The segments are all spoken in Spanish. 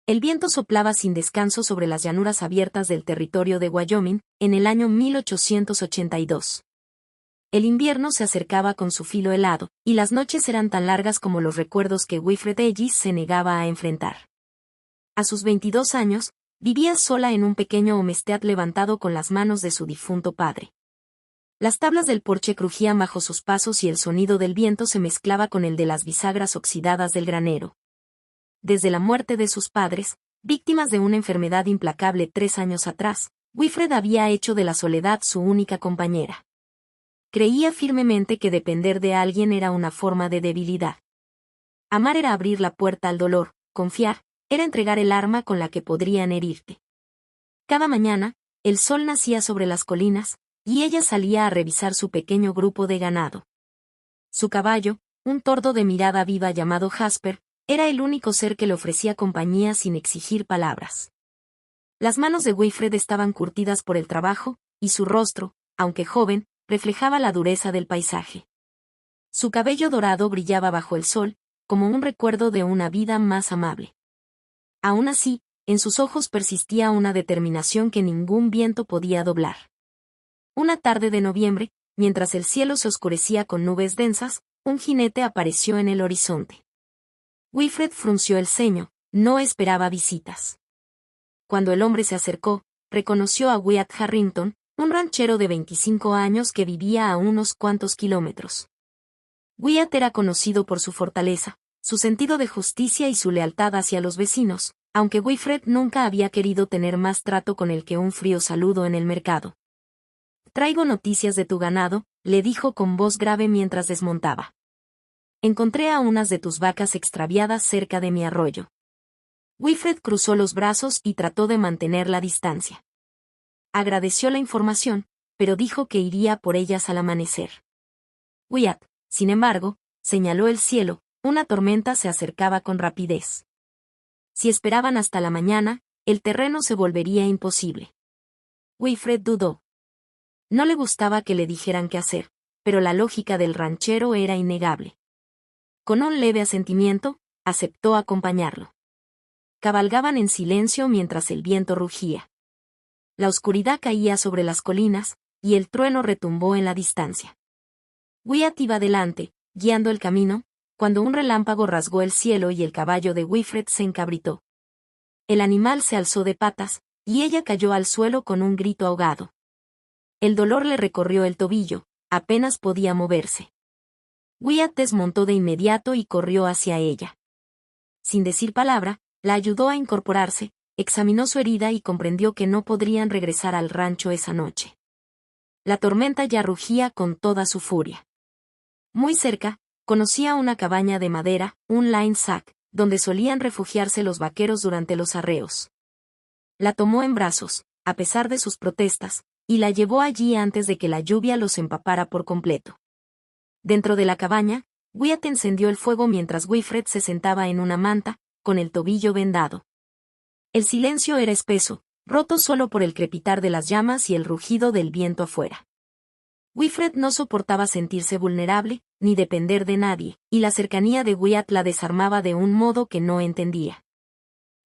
El viento soplaba sin descanso sobre las llanuras abiertas del territorio de Wyoming, en el año 1882. El invierno se acercaba con su filo helado, y las noches eran tan largas como los recuerdos que Winifred Ellis se negaba a enfrentar. A sus 22 años, vivía sola en un pequeño homestead levantado con las manos de su difunto padre. Las tablas del porche crujían bajo sus pasos y el sonido del viento se mezclaba con el de las bisagras oxidadas del granero. Desde la muerte de sus padres, víctimas de una enfermedad implacable 3 años atrás, Winifred había hecho de la soledad su única compañera. Creía firmemente que depender de alguien era una forma de debilidad. Amar era abrir la puerta al dolor, confiar, era entregar el arma con la que podrían herirte. Cada mañana, el sol nacía sobre las colinas, y ella salía a revisar su pequeño grupo de ganado. Su caballo, un tordo de mirada viva llamado Jasper, era el único ser que le ofrecía compañía sin exigir palabras. Las manos de Winifred estaban curtidas por el trabajo, y su rostro, aunque joven, reflejaba la dureza del paisaje. Su cabello dorado brillaba bajo el sol, como un recuerdo de una vida más amable. Aún así, en sus ojos persistía una determinación que ningún viento podía doblar. Una tarde de noviembre, mientras el cielo se oscurecía con nubes densas, un jinete apareció en el horizonte. Winifred frunció el ceño, no esperaba visitas. Cuando el hombre se acercó, reconoció a Wyatt Harrington, un ranchero de 25 años que vivía a unos cuantos kilómetros. Wyatt era conocido por su fortaleza, su sentido de justicia y su lealtad hacia los vecinos, aunque Winifred nunca había querido tener más trato con él que un frío saludo en el mercado. «Traigo noticias de tu ganado», le dijo con voz grave mientras desmontaba. «Encontré a unas de tus vacas extraviadas cerca de mi arroyo». Winifred cruzó los brazos y trató de mantener la distancia. Agradeció la información, pero dijo que iría por ellas al amanecer. Wyatt, sin embargo, señaló el cielo, una tormenta se acercaba con rapidez. Si esperaban hasta la mañana, el terreno se volvería imposible. Winifred dudó. No le gustaba que le dijeran qué hacer, pero la lógica del ranchero era innegable. Con un leve asentimiento, aceptó acompañarlo. Cabalgaban en silencio mientras el viento rugía. La oscuridad caía sobre las colinas, y el trueno retumbó en la distancia. Wyatt iba delante, guiando el camino, cuando un relámpago rasgó el cielo y el caballo de Winifred se encabritó. El animal se alzó de patas, y ella cayó al suelo con un grito ahogado. El dolor le recorrió el tobillo, apenas podía moverse. Wyatt desmontó de inmediato y corrió hacia ella. Sin decir palabra, la ayudó a incorporarse, examinó su herida y comprendió que no podrían regresar al rancho esa noche. La tormenta ya rugía con toda su furia. Muy cerca, conocía una cabaña de madera, un line sack, donde solían refugiarse los vaqueros durante los arreos. La tomó en brazos, a pesar de sus protestas, y la llevó allí antes de que la lluvia los empapara por completo. Dentro de la cabaña, Wyatt encendió el fuego mientras Winifred se sentaba en una manta, con el tobillo vendado. El silencio era espeso, roto solo por el crepitar de las llamas y el rugido del viento afuera. Winifred no soportaba sentirse vulnerable, ni depender de nadie, y la cercanía de Wyatt la desarmaba de un modo que no entendía.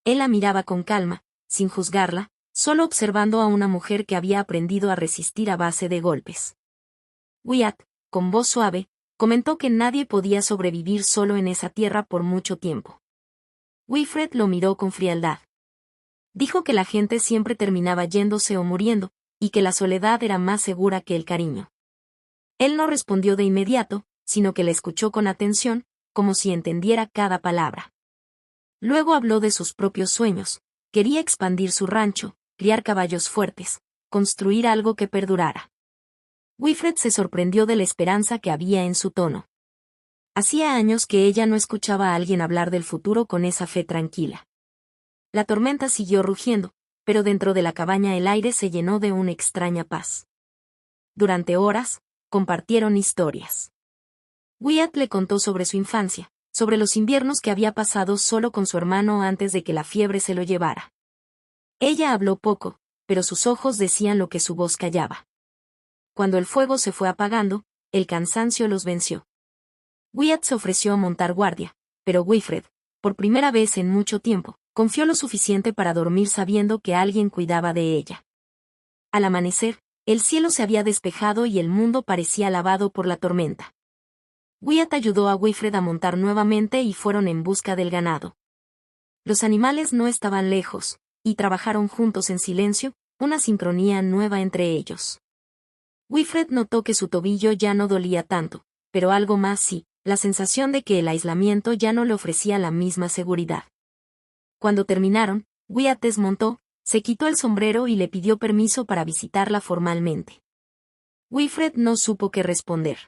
Él la miraba con calma, sin juzgarla, solo observando a una mujer que había aprendido a resistir a base de golpes. Wyatt, con voz suave, comentó que nadie podía sobrevivir solo en esa tierra por mucho tiempo. Winifred lo miró con frialdad. Dijo que la gente siempre terminaba yéndose o muriendo, y que la soledad era más segura que el cariño. Él no respondió de inmediato, sino que la escuchó con atención, como si entendiera cada palabra. Luego habló de sus propios sueños. Quería expandir su rancho, criar caballos fuertes, construir algo que perdurara. Winifred se sorprendió de la esperanza que había en su tono. Hacía años que ella no escuchaba a alguien hablar del futuro con esa fe tranquila. La tormenta siguió rugiendo, pero dentro de la cabaña el aire se llenó de una extraña paz. Durante horas, compartieron historias. Wyatt le contó sobre su infancia, sobre los inviernos que había pasado solo con su hermano antes de que la fiebre se lo llevara. Ella habló poco, pero sus ojos decían lo que su voz callaba. Cuando el fuego se fue apagando, el cansancio los venció. Wyatt se ofreció a montar guardia, pero Winifred, por primera vez en mucho tiempo, confió lo suficiente para dormir sabiendo que alguien cuidaba de ella. Al amanecer, el cielo se había despejado y el mundo parecía lavado por la tormenta. Wyatt ayudó a Wilfred a montar nuevamente y fueron en busca del ganado. Los animales no estaban lejos, y trabajaron juntos en silencio, una sincronía nueva entre ellos. Wilfred notó que su tobillo ya no dolía tanto, pero algo más sí, la sensación de que el aislamiento ya no le ofrecía la misma seguridad. Cuando terminaron, Wyatt desmontó, se quitó el sombrero y le pidió permiso para visitarla formalmente. Wilfred no supo qué responder.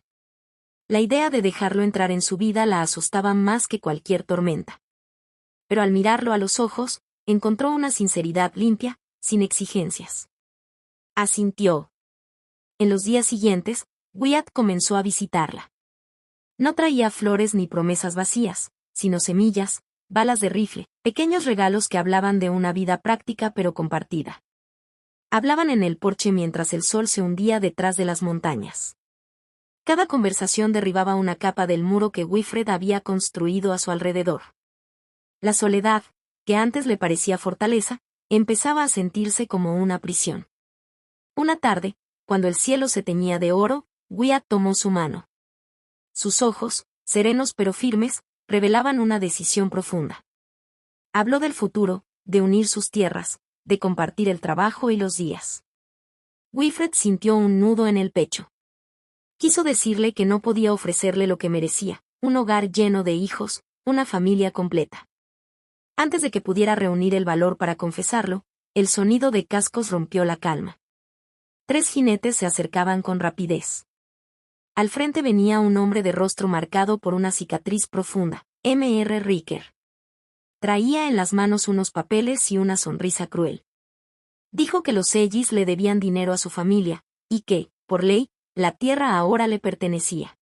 La idea de dejarlo entrar en su vida la asustaba más que cualquier tormenta. Pero al mirarlo a los ojos, encontró una sinceridad limpia, sin exigencias. Asintió. En los días siguientes, Wyatt comenzó a visitarla. No traía flores ni promesas vacías, sino semillas, balas de rifle, pequeños regalos que hablaban de una vida práctica pero compartida. Hablaban en el porche mientras el sol se hundía detrás de las montañas. Cada conversación derribaba una capa del muro que Wilfred había construido a su alrededor. La soledad, que antes le parecía fortaleza, empezaba a sentirse como una prisión. Una tarde, cuando el cielo se teñía de oro, Wyatt tomó su mano. Sus ojos, serenos pero firmes, revelaban una decisión profunda. Habló del futuro, de unir sus tierras, de compartir el trabajo y los días. Wilfred sintió un nudo en el pecho. Quiso decirle que no podía ofrecerle lo que merecía, un hogar lleno de hijos, una familia completa. Antes de que pudiera reunir el valor para confesarlo, el sonido de cascos rompió la calma. 3 jinetes se acercaban con rapidez. Al frente venía un hombre de rostro marcado por una cicatriz profunda, Mr. Riker. Traía en las manos unos papeles y una sonrisa cruel. Dijo que los Ellis le debían dinero a su familia, y que, por ley, la tierra ahora le pertenecía.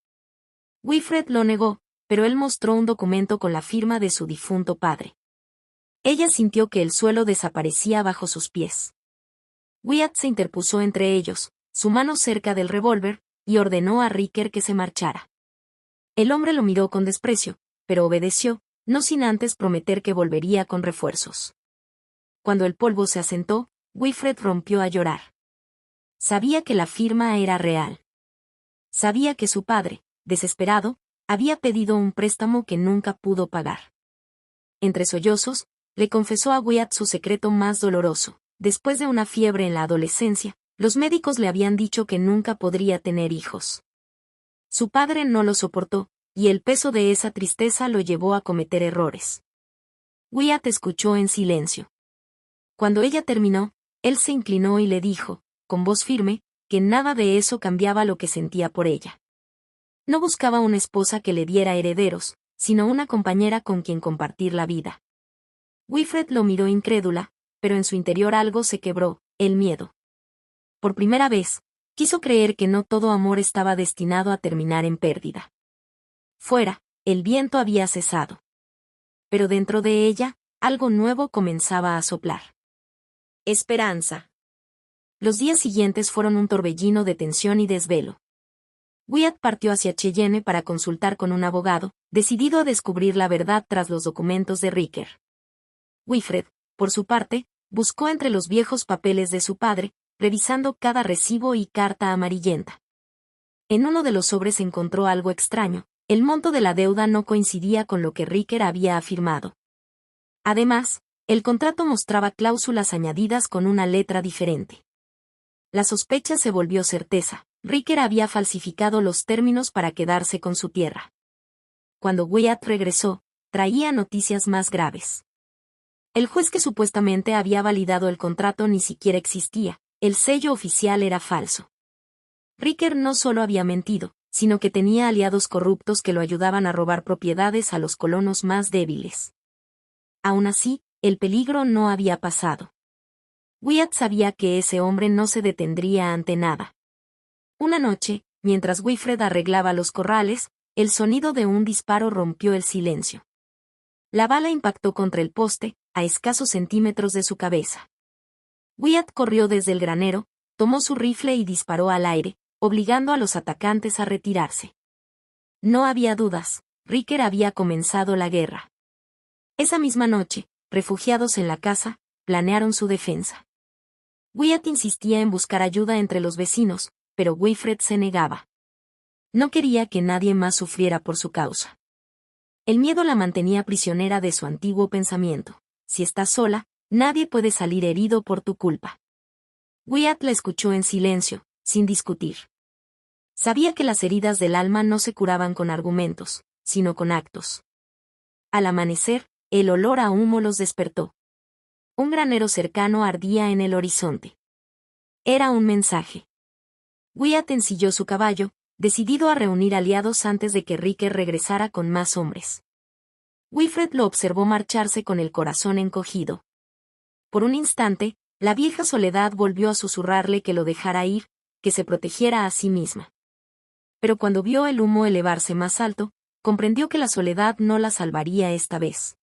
Wilfred lo negó, pero él mostró un documento con la firma de su difunto padre. Ella sintió que el suelo desaparecía bajo sus pies. Wyatt se interpuso entre ellos, su mano cerca del revólver, y ordenó a Riker que se marchara. El hombre lo miró con desprecio, pero obedeció, no sin antes prometer que volvería con refuerzos. Cuando el polvo se asentó, Wilfred rompió a llorar. Sabía que la firma era real. Sabía que su padre, desesperado, había pedido un préstamo que nunca pudo pagar. Entre sollozos, le confesó a Wyatt su secreto más doloroso. Después de una fiebre en la adolescencia, los médicos le habían dicho que nunca podría tener hijos. Su padre no lo soportó, y el peso de esa tristeza lo llevó a cometer errores. Wyatt escuchó en silencio. Cuando ella terminó, él se inclinó y le dijo, con voz firme, que nada de eso cambiaba lo que sentía por ella. No buscaba una esposa que le diera herederos, sino una compañera con quien compartir la vida. Wilfred lo miró incrédula, pero en su interior algo se quebró, el miedo. Por primera vez, quiso creer que no todo amor estaba destinado a terminar en pérdida. Fuera, el viento había cesado. Pero dentro de ella, algo nuevo comenzaba a soplar. Esperanza. Los días siguientes fueron un torbellino de tensión y desvelo. Wyatt partió hacia Cheyenne para consultar con un abogado, decidido a descubrir la verdad tras los documentos de Riker. Wilfred, por su parte, buscó entre los viejos papeles de su padre, revisando cada recibo y carta amarillenta. En uno de los sobres encontró algo extraño, el monto de la deuda no coincidía con lo que Riker había afirmado. Además, el contrato mostraba cláusulas añadidas con una letra diferente. La sospecha se volvió certeza, Riker había falsificado los términos para quedarse con su tierra. Cuando Wyatt regresó, traía noticias más graves. El juez que supuestamente había validado el contrato ni siquiera existía, el sello oficial era falso. Riker no solo había mentido, sino que tenía aliados corruptos que lo ayudaban a robar propiedades a los colonos más débiles. Aún así, el peligro no había pasado. Wyatt sabía que ese hombre no se detendría ante nada. Una noche, mientras Wilfred arreglaba los corrales, el sonido de un disparo rompió el silencio. La bala impactó contra el poste, a escasos centímetros de su cabeza. Wyatt corrió desde el granero, tomó su rifle y disparó al aire, obligando a los atacantes a retirarse. No había dudas, Riker había comenzado la guerra. Esa misma noche, refugiados en la casa, planearon su defensa. Wyatt insistía en buscar ayuda entre los vecinos, pero Wilfred se negaba. No quería que nadie más sufriera por su causa. El miedo la mantenía prisionera de su antiguo pensamiento: si estás sola, nadie puede salir herido por tu culpa. Wyatt la escuchó en silencio, sin discutir. Sabía que las heridas del alma no se curaban con argumentos, sino con actos. Al amanecer, el olor a humo los despertó. Un granero cercano ardía en el horizonte. Era un mensaje. Wyatt ensilló su caballo, decidido a reunir aliados antes de que Ricker regresara con más hombres. Wilfred lo observó marcharse con el corazón encogido. Por un instante, la vieja soledad volvió a susurrarle que lo dejara ir, que se protegiera a sí misma. Pero cuando vio el humo elevarse más alto, comprendió que la soledad no la salvaría esta vez.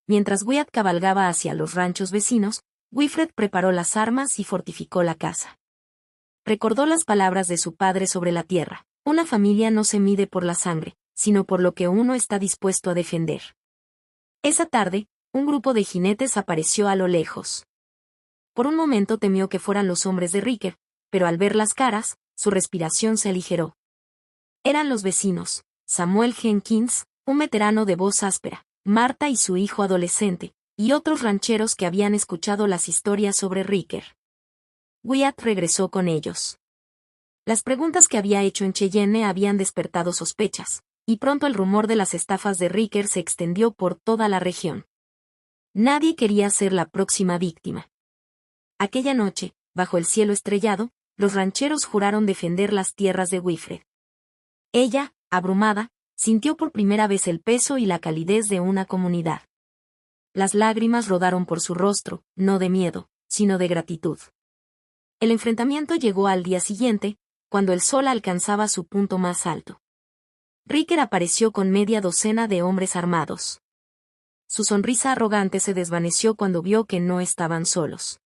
Mientras Wyatt cabalgaba hacia los ranchos vecinos, Wilfred preparó las armas y fortificó la casa. Recordó las palabras de su padre sobre la tierra: una familia no se mide por la sangre, sino por lo que uno está dispuesto a defender. Esa tarde, un grupo de jinetes apareció a lo lejos. Por un momento temió que fueran los hombres de Ricker, pero al ver las caras, su respiración se aligeró. Eran los vecinos: Samuel Jenkins, un veterano de voz áspera, Marta y su hijo adolescente, y otros rancheros que habían escuchado las historias sobre Ricker. Wyatt regresó con ellos. Las preguntas que había hecho en Cheyenne habían despertado sospechas, y pronto el rumor de las estafas de Ricker se extendió por toda la región. Nadie quería ser la próxima víctima. Aquella noche, bajo el cielo estrellado, los rancheros juraron defender las tierras de Wilfred. Ella, abrumada, sintió por primera vez el peso y la calidez de una comunidad. Las lágrimas rodaron por su rostro, no de miedo, sino de gratitud. El enfrentamiento llegó al día siguiente, cuando el sol alcanzaba su punto más alto. Ricker apareció con media docena de hombres armados. Su sonrisa arrogante se desvaneció cuando vio que no estaban solos.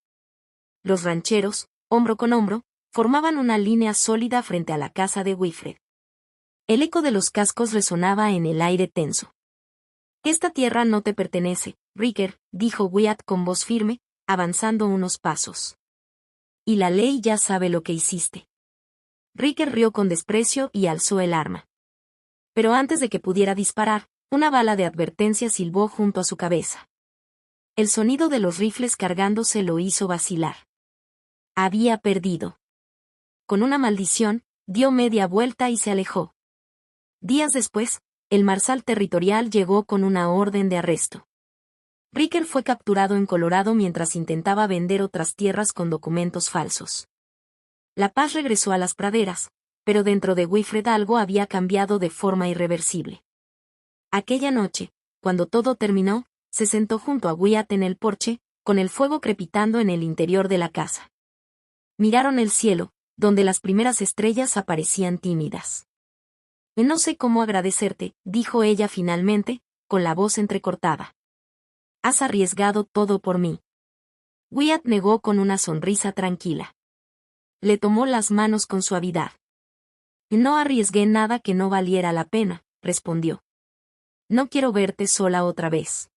Los rancheros, hombro con hombro, formaban una línea sólida frente a la casa de Wilfred. El eco de los cascos resonaba en el aire tenso. «Esta tierra no te pertenece, Ricker», dijo Wyatt con voz firme, avanzando unos pasos. «Y la ley ya sabe lo que hiciste». Ricker rió con desprecio y alzó el arma. Pero antes de que pudiera disparar, una bala de advertencia silbó junto a su cabeza. El sonido de los rifles cargándose lo hizo vacilar. Había perdido. Con una maldición, dio media vuelta y se alejó. Días después, el Marsal Territorial llegó con una orden de arresto. Ricker fue capturado en Colorado mientras intentaba vender otras tierras con documentos falsos. La paz regresó a las praderas, pero dentro de Wilfred algo había cambiado de forma irreversible. Aquella noche, cuando todo terminó, se sentó junto a Wyatt en el porche, con el fuego crepitando en el interior de la casa. Miraron el cielo, donde las primeras estrellas aparecían tímidas. «No sé cómo agradecerte», dijo ella finalmente, con la voz entrecortada. «Has arriesgado todo por mí». Wyatt negó con una sonrisa tranquila. Le tomó las manos con suavidad. «No arriesgué nada que no valiera la pena», respondió. «No quiero verte sola otra vez.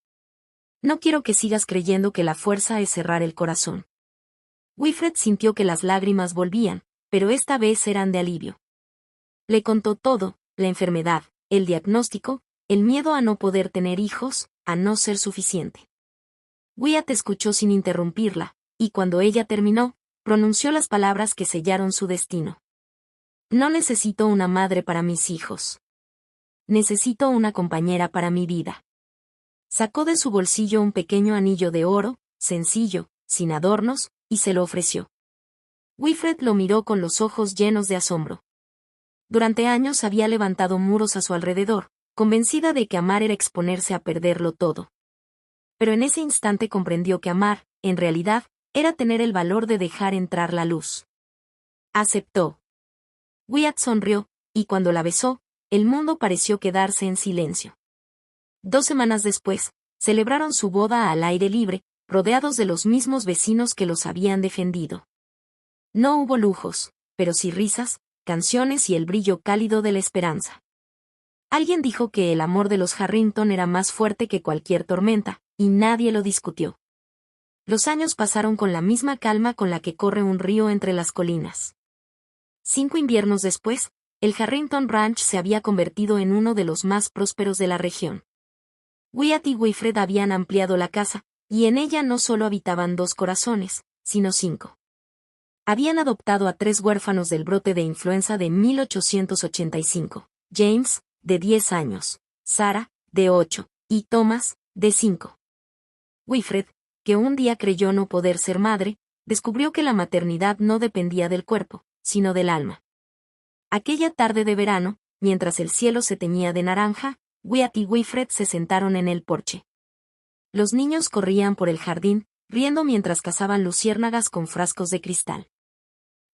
No quiero que sigas creyendo que la fuerza es cerrar el corazón». Wilfred sintió que las lágrimas volvían, pero esta vez eran de alivio. Le contó todo: la enfermedad, el diagnóstico, el miedo a no poder tener hijos, a no ser suficiente. Wyatt escuchó sin interrumpirla, y cuando ella terminó, pronunció las palabras que sellaron su destino. «No necesito una madre para mis hijos. Necesito una compañera para mi vida». Sacó de su bolsillo un pequeño anillo de oro, sencillo, sin adornos, y se lo ofreció. Wilfred lo miró con los ojos llenos de asombro. Durante años había levantado muros a su alrededor, convencida de que amar era exponerse a perderlo todo. Pero en ese instante comprendió que amar, en realidad, era tener el valor de dejar entrar la luz. Aceptó. Wyatt sonrió, y cuando la besó, el mundo pareció quedarse en silencio. 2 semanas después, celebraron su boda al aire libre, rodeados de los mismos vecinos que los habían defendido. No hubo lujos, pero sí risas, canciones y el brillo cálido de la esperanza. Alguien dijo que el amor de los Harrington era más fuerte que cualquier tormenta, y nadie lo discutió. Los años pasaron con la misma calma con la que corre un río entre las colinas. 5 inviernos después, el Harrington Ranch se había convertido en uno de los más prósperos de la región. Wyatt y Wilfred habían ampliado la casa, y en ella no solo habitaban 2 corazones, sino 5. Habían adoptado a 3 huérfanos del brote de influenza de 1885, James, de 10 años, Sarah, de 8, y Thomas, de 5. Wilfred, que un día creyó no poder ser madre, descubrió que la maternidad no dependía del cuerpo, sino del alma. Aquella tarde de verano, mientras el cielo se teñía de naranja, Wyatt y Wilfred se sentaron en el porche. Los niños corrían por el jardín, riendo mientras cazaban luciérnagas con frascos de cristal.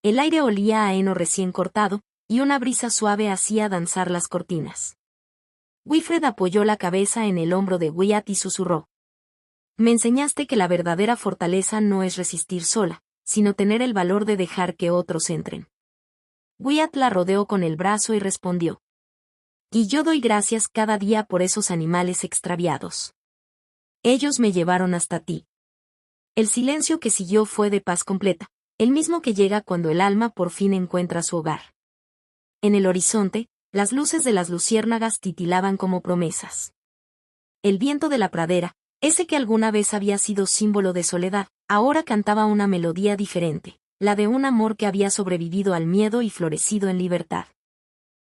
El aire olía a heno recién cortado, y una brisa suave hacía danzar las cortinas. Wilfred apoyó la cabeza en el hombro de Wyatt y susurró: «Me enseñaste que la verdadera fortaleza no es resistir sola, sino tener el valor de dejar que otros entren». Wyatt la rodeó con el brazo y respondió: «Y yo doy gracias cada día por esos animales extraviados. Ellos me llevaron hasta ti». El silencio que siguió fue de paz completa, el mismo que llega cuando el alma por fin encuentra su hogar. En el horizonte, las luces de las luciérnagas titilaban como promesas. El viento de la pradera, ese que alguna vez había sido símbolo de soledad, ahora cantaba una melodía diferente, la de un amor que había sobrevivido al miedo y florecido en libertad.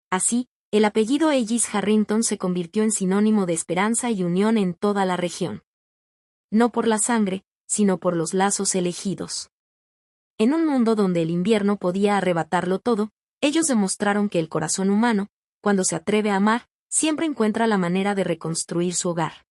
Así, el apellido Ellis Harrington se convirtió en sinónimo de esperanza y unión en toda la región. No por la sangre, sino por los lazos elegidos. En un mundo donde el invierno podía arrebatarlo todo, ellos demostraron que el corazón humano, cuando se atreve a amar, siempre encuentra la manera de reconstruir su hogar.